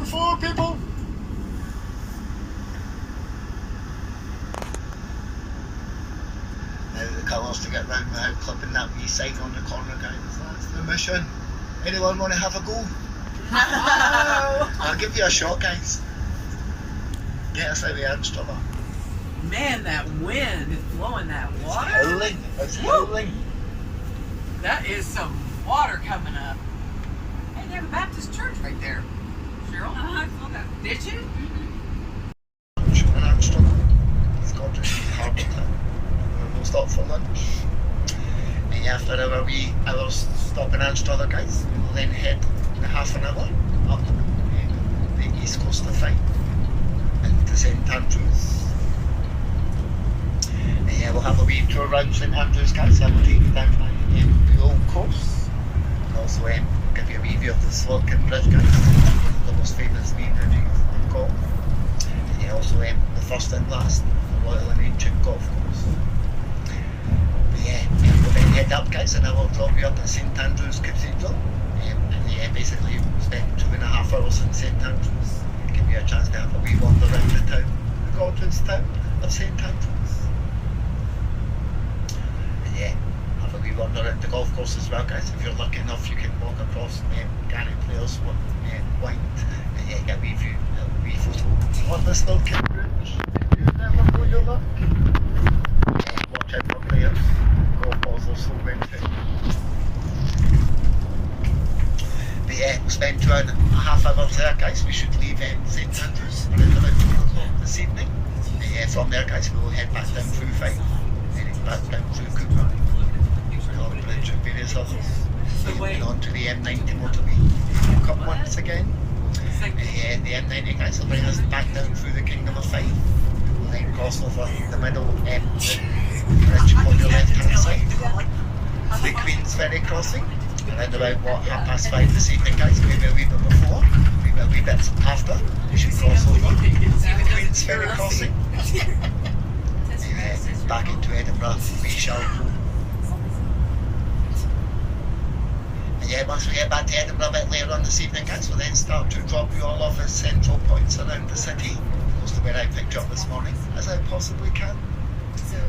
4 people. Now the colours to get round without clipping that wee sign on the corner, guys. That's the mission. Anyone want to have a go? I'll give you a shot, guys. Get us out of Anstruther. Man, that wind is blowing that water. Howling. It's howling. That is some water coming up. Hey, they have a Baptist church right there. Cheryl? I saw that. Did you? In Anstruther. It's gorgeous. Harbour town. We'll stop for lunch. And after our wee hours stop in Anstruther, guys, we will then head in half an hour up the east coast of Fife into St Andrews. And yeah, we'll have a wee tour around St Andrews, guys. I will take you down by the old course. And also give you a wee view of the Swilcan Bridge, guys. The most famous wee bridge in Gaul. And yeah, also the first and last Royal and Ancient Golf Course. But yeah, we'll then head up, guys, and I will drop you up at St Andrews Cathedral. And yeah, basically we'll spend 2.5 hours in St Andrews. Give you a chance to have a wee wander around the town, the gorgeous town of St Andrews. And yeah, have a wee wander around the golf course as well, guys. If you're lucky enough, you can walk across Gary Players White and yeah, get a wee view, a wee photo on the Swilcan Bridge. If you never know your luck. Yeah, watch out for players. Golf balls are so windy. But yeah, we'll spend 2.5 hours there, guys. We should leave St Andrews around about 2 o'clock this evening. And yeah, from there, guys, we will head back down through Fife, heading back down through Cooper, Long Bridge and various others. Moving on to the M90 motorway. Come once again. And yeah, the M90, guys, will bring us back down through the Kingdom of Fife. We'll then cross over the middle the bridge on your left hand side. The Queen's Ferry crossing. Around about 5:30 this evening, guys, maybe a wee bit before, maybe a wee bit after, we should cross over the Queen's Ferry crossing. Back into Edinburgh we shall go. And yeah, once we get back to Edinburgh a bit later on this evening, guys, we'll then start to drop you all off at central points around the city, close to where I picked you up this morning, as I possibly can.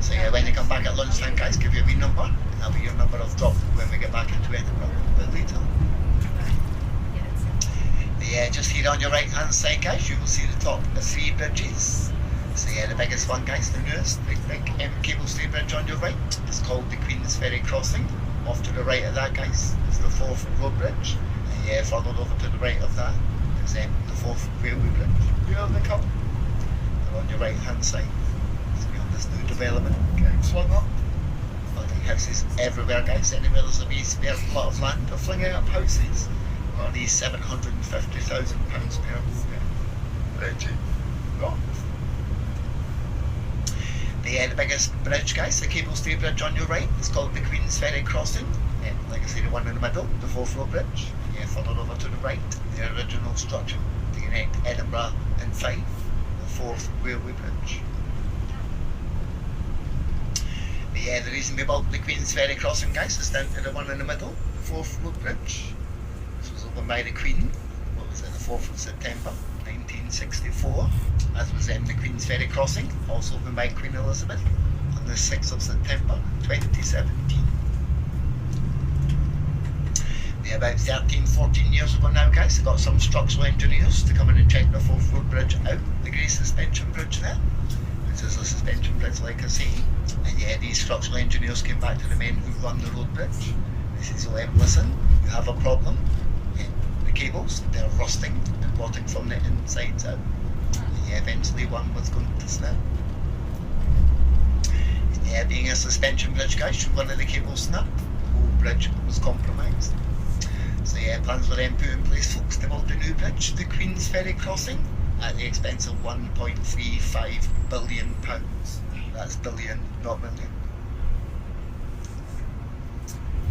So yeah, when you come back at lunchtime, guys, give you a wee number, and that'll be your number of drop when we get back into Edinburgh a bit later. But yeah, just here on your right hand side, guys, you will see the top of 3 bridges. So yeah, the biggest one, guys, the newest, big cable stay bridge on your right, is called the Queen's Ferry crossing. Off to the right of that, guys, is the Forth Road Bridge. And yeah, followed over to the right of that is the Forth Railway Bridge. Here they come. They're on your right hand side. This new development getting flung up. Building houses everywhere, guys. Anywhere there's a wee spare plot of land, they're flinging up houses. What are these £750,000 per bridge? Oh. The biggest bridge, guys, the cable stay bridge on your right, is called the Queen's Ferry crossing. Like I say, the one in the middle, the Forth Road Bridge. Yeah, followed over to the right, the original structure to connect Edinburgh and Fife, the Forth Railway Bridge. Yeah, the reason we built the Queen's Ferry crossing, guys, is down to the one in the middle, the Forth Road Bridge. This was opened by the Queen, what was it, the 4th of September 1964, as was the Queen's Ferry crossing, also opened by Queen Elizabeth on the 6th of September 2017. Yeah, about 13-14 years ago now, guys, they got some structural engineers to come in and check the Forth Road Bridge out, the Grey Suspension Bridge there, which is a suspension bridge, like I say. And yeah, these structural engineers came back to the men who run the road bridge. They said, so listen, you have a problem. The cables, they're rusting and rotting from the insides out. And yeah, eventually one was going to snap. And yeah, being a suspension bridge, guys, should one of the cables snap, the whole bridge was compromised. So yeah, plans were then put in place, folks, to build the new bridge, the Queen's Ferry crossing, at the expense of £1.35 billion. That's billion, not million.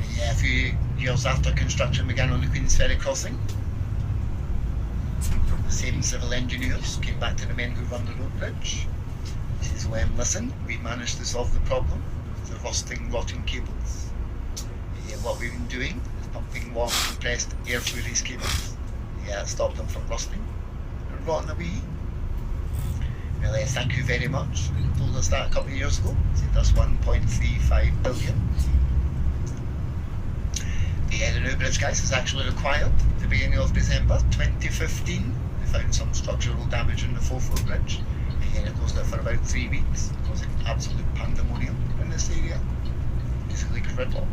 And yeah, a few years after construction began on the Queen's Ferry crossing, the same civil engineers came back to the men who run the road bridge. They said, well, listen, we managed to solve the problem of the rusting, rotting cables. And yeah, what we've been doing is pumping warm, compressed air through these cables. Yeah, it stopped them from rusting. rotting away. Well, thank you very much. You told us that a couple of years ago. That's 1.35 billion. The new bridge, guys, is actually required at the beginning of December 2015. They found some structural damage in the Forth Road Bridge. And it goes there for about 3 weeks. It was absolute pandemonium in this area. Basically gridlock.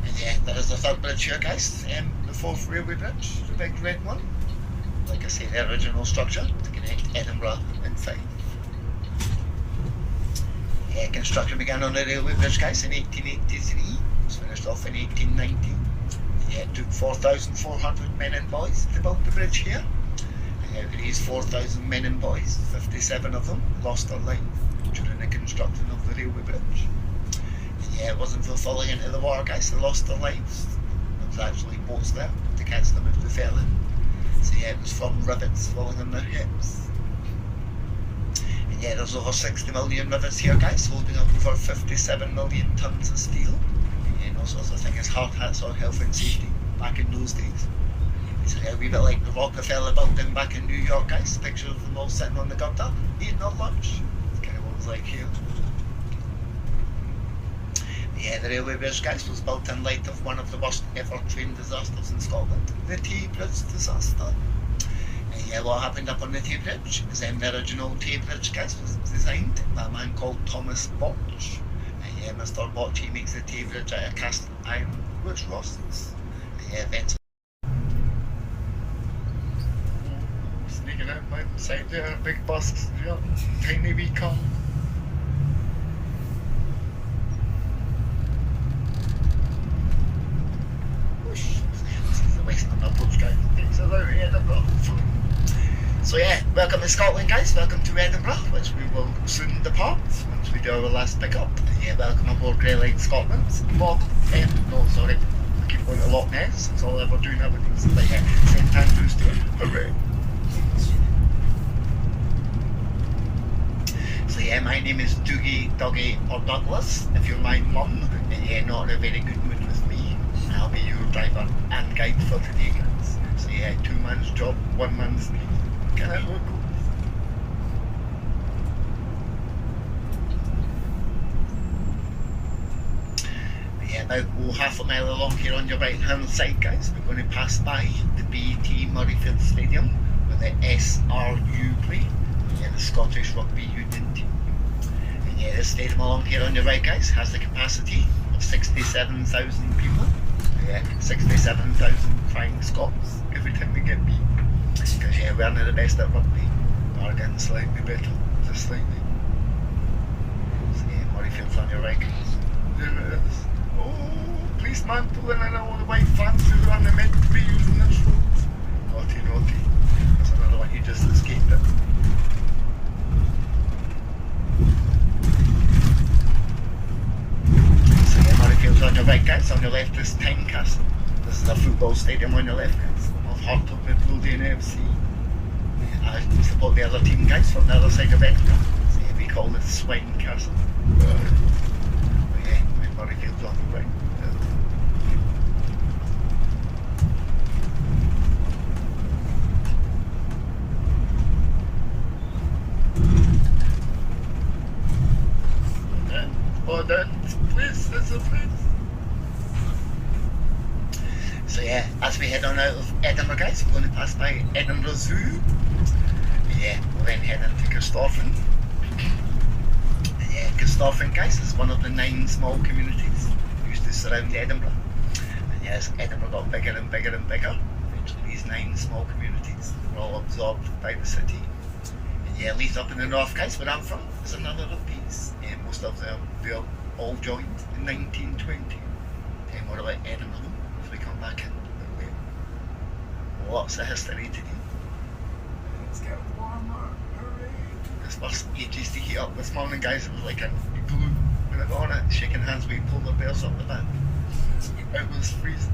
And yeah, there is the third bridge here, guys. The Forth Railway Bridge, the big red one. Like I say, the original structure to connect Edinburgh and Fife. Construction began on the railway bridge, guys, in 1883. It was finished off in 1890. It took 4,400 men and boys to build the bridge here. Out of these 4,000 men and boys, 57 of them lost their life during the construction of the railway bridge. And it wasn't until falling into the water, guys, they lost their lives. There was actually boats there to catch them if they fell in. So it was from rivets falling on their hips. And there's over 60 million rivets here, guys, holding up over 57 million tonnes of steel. And all sorts of things, hard hats on health and safety back in those days. It's a wee bit like the Rockefeller building back in New York, guys. Picture of them all sitting on the gutter, eating their lunch. It's kind of what it's like here. The railway bridge, guys, was built in light of one of the worst ever train disasters in Scotland, the Tay Bridge disaster. What happened up on the Tay Bridge is the original Tay Bridge, guys, was designed by a man called Thomas Botch. Mr. Botch, he makes the Tay Bridge out of cast iron, which rusts. Eventually sneaking out by the side there, big bus, tiny wee car. So welcome to Scotland, guys. Welcome to Edinburgh, which we will soon depart once we do our last pickup. Welcome aboard Grey Line Scotland. I keep going to Loch Ness. That's all I ever do nowadays. But St Andrews Day. Hooray! So my name is Dougie or Douglas. If you're my mum, and not in a very good mood with me, I'll be your driver and guide for today, guys. So 2 man's job, 1 man's me. Can I look? About half a mile along here on your right hand side, guys, we're going to pass by the BT Murrayfield Stadium with the SRU play, the Scottish Rugby Union team. And this stadium along here on your right, guys, has the capacity of 67,000 people. 67,000 crying Scots every time we get beat. Because we're not the best at rugby. We're getting slightly better, just slightly. So Murrayfield's on your right, guys. There it is. Oh, policeman pulling in all the white vans who are meant to be using this road. Naughty, naughty. There's another one, he just escaped it. So Murrayfield's on your right, guys. On your left is Tynecastle. This is a football stadium on your left, guys. Of Heart of Midlothian FC. I support the other team, guys, from the other side of Edinburgh. So we call it Swine Castle. Murrayfield's on the right. Please, there's a place. So as we head on out of Edinburgh, guys, we're going to pass by Edinburgh Zoo. We'll then head into Corstorphine. Corstorphine, guys, is one of the 9 small communities used to surround Edinburgh. And as Edinburgh got bigger and bigger and bigger, eventually these 9 small communities were all absorbed by the city. And Leith up in the north, guys, where I'm from, is another of these. Most of them, they all joined in 1920. More about Edinburgh as we come back in. Lots of history today. It's getting warmer. Hooray! This bus ages to heat up this morning, guys. It was like a glue when I got on it, shaking hands with polar bears up the back. It was freezing.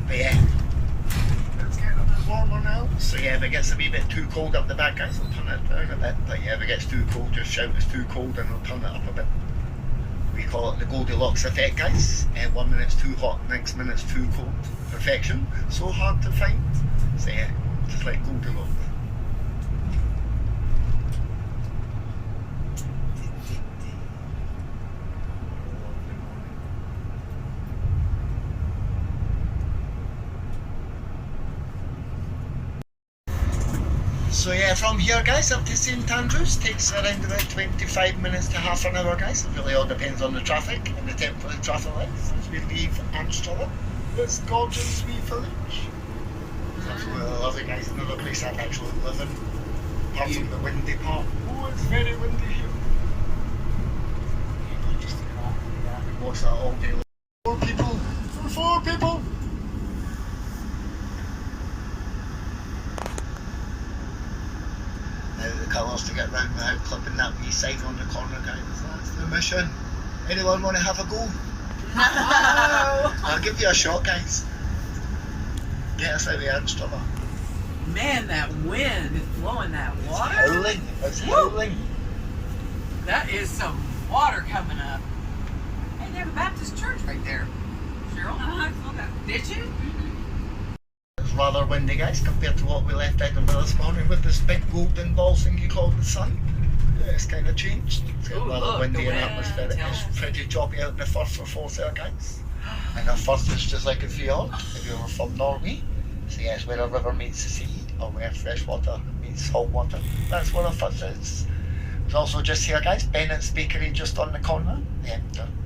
But it's getting a bit warmer now. So if it gets a wee bit too cold up the back, guys, I'll turn it down a bit. But if it gets too cold, just shout it's too cold and I'll turn it up a bit. We call it the Goldilocks effect, guys. 1 minute's too hot, next minute's too cold. Perfection, so hard to find. So yeah, just like Goldilocks. So yeah, from here guys up to St Andrews takes around about 25 minutes to half an hour guys. It really all depends on the traffic and the tempo of the traffic lights as we leave Anstruther. This gorgeous wee village. It's absolutely lovely guys, another place I'd actually live in. Apart from the windy part. Oh, it's very windy here. Just watch that all day long. 4 people! 4 people! Now the colours to get round without clipping that wee sign on the corner guys. That's the mission. Anyone want to have a go? No. I'll give you a shot guys. Get us out of the Anstruther. Man, that wind is blowing that water. Howling. It's howling. That is some water coming up. Hey, they have a Baptist church right there. Cheryl? I saw that. Did you? It's rather windy guys compared to what we left Edinburgh this morning with this big golden ball thing you call the sun. Yeah, it's kind of changed. It's getting Ooh, rather look, windy the and wind, atmospheric. tell It's us. pretty choppy out in the Firth for 4 there guys. And the Firth is just like a fjord if you were from Norway. So yes, where a river meets the sea or where fresh water meets salt water. That's where a Firth is. There's also just here guys, Bennett's Bakery just on the corner. Yeah,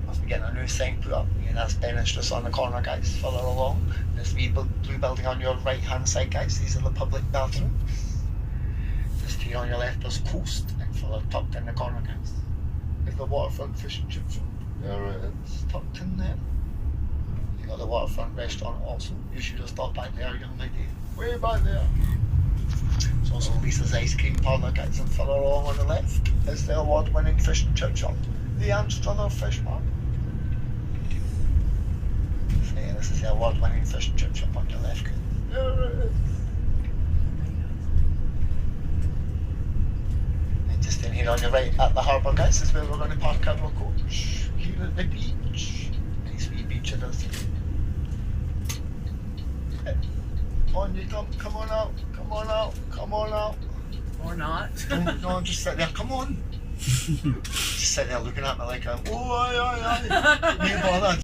must be getting a new sign put up. Yeah, that's Bennett's just on the corner guys, further along. This wee blue building on your right hand side guys, these are the public bathrooms. Just here on your left there's Coast and further tucked in the corner guys. There's the waterfront fish and chip shop. There it is, tucked in there. You got the waterfront restaurant also. You should have stopped back there, young lady. Way back there. There's also Lisa's Ice Cream Parlour guys, and further along on the left is the award-winning fish and chip shop, the Anstruther Fish Market. So yeah, this is the award-winning fish and chip shop on your left. There it is. And just in here on your right at the harbour guys is where we're going to park our coach. Here at the beach. Nice wee beach it is. On you come on out, come on out, come on out. Or not. No, just sit there, come on. Just sit there looking at me like, oh, aye, aye, aye. No bother.